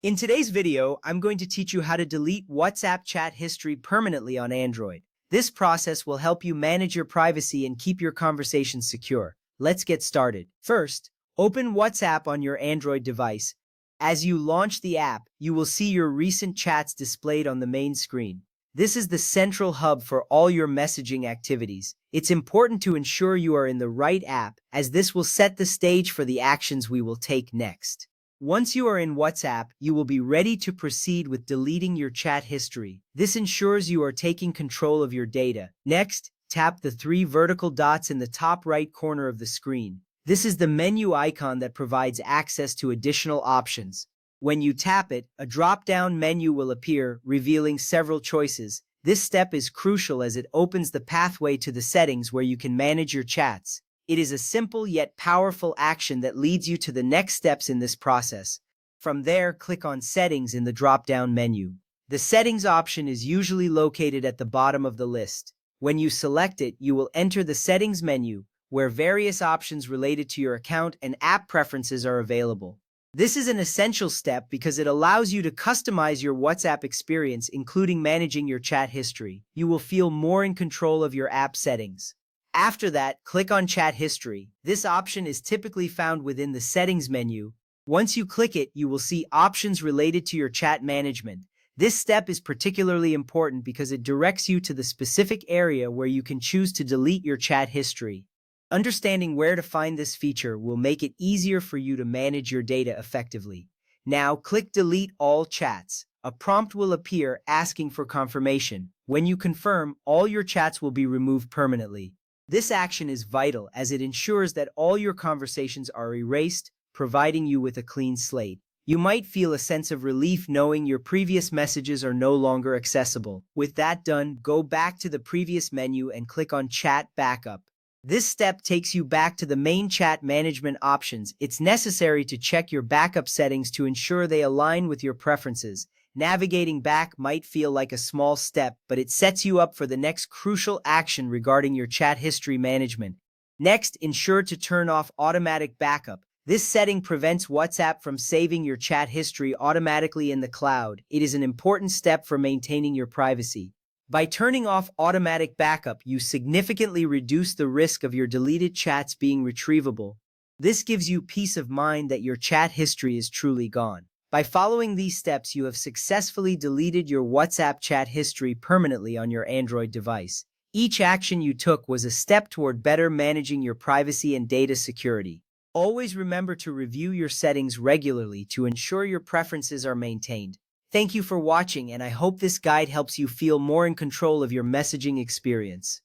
In today's video, I'm going to teach you how to delete WhatsApp chat history permanently on Android. This process will help you manage your privacy and keep your conversations secure. Let's get started. First, open WhatsApp on your Android device. As you launch the app, you will see your recent chats displayed on the main screen. This is the central hub for all your messaging activities. It's important to ensure you are in the right app, as this will set the stage for the actions we will take next. Once you are in WhatsApp, you will be ready to proceed with deleting your chat history. This ensures you are taking control of your data. Next, tap the three vertical dots in the top right corner of the screen. This is the menu icon that provides access to additional options. When you tap it, a drop-down menu will appear, revealing several choices. This step is crucial as it opens the pathway to the settings where you can manage your chats. It is a simple yet powerful action that leads you to the next steps in this process. From there, click on Settings in the drop-down menu. The Settings option is usually located at the bottom of the list. When you select it, you will enter the Settings menu, where various options related to your account and app preferences are available. This is an essential step because it allows you to customize your WhatsApp experience, including managing your chat history. You will feel more in control of your app settings. After that, click on Chat History. This option is typically found within the Settings menu. Once you click it, you will see options related to your chat management. This step is particularly important because it directs you to the specific area where you can choose to delete your chat history. Understanding where to find this feature will make it easier for you to manage your data effectively. Now, click Delete All Chats. A prompt will appear asking for confirmation. When you confirm, all your chats will be removed permanently. This action is vital as it ensures that all your conversations are erased, providing you with a clean slate. You might feel a sense of relief knowing your previous messages are no longer accessible. With that done, go back to the previous menu and click on Chat Backup. This step takes you back to the main chat management options. It's necessary to check your backup settings to ensure they align with your preferences. Navigating back might feel like a small step, but it sets you up for the next crucial action regarding your chat history management. Next, ensure to turn off automatic backup. This setting prevents WhatsApp from saving your chat history automatically in the cloud. It is an important step for maintaining your privacy. By turning off automatic backup, you significantly reduce the risk of your deleted chats being retrievable. This gives you peace of mind that your chat history is truly gone. By following these steps, you have successfully deleted your WhatsApp chat history permanently on your Android device. Each action you took was a step toward better managing your privacy and data security. Always remember to review your settings regularly to ensure your preferences are maintained. Thank you for watching, and I hope this guide helps you feel more in control of your messaging experience.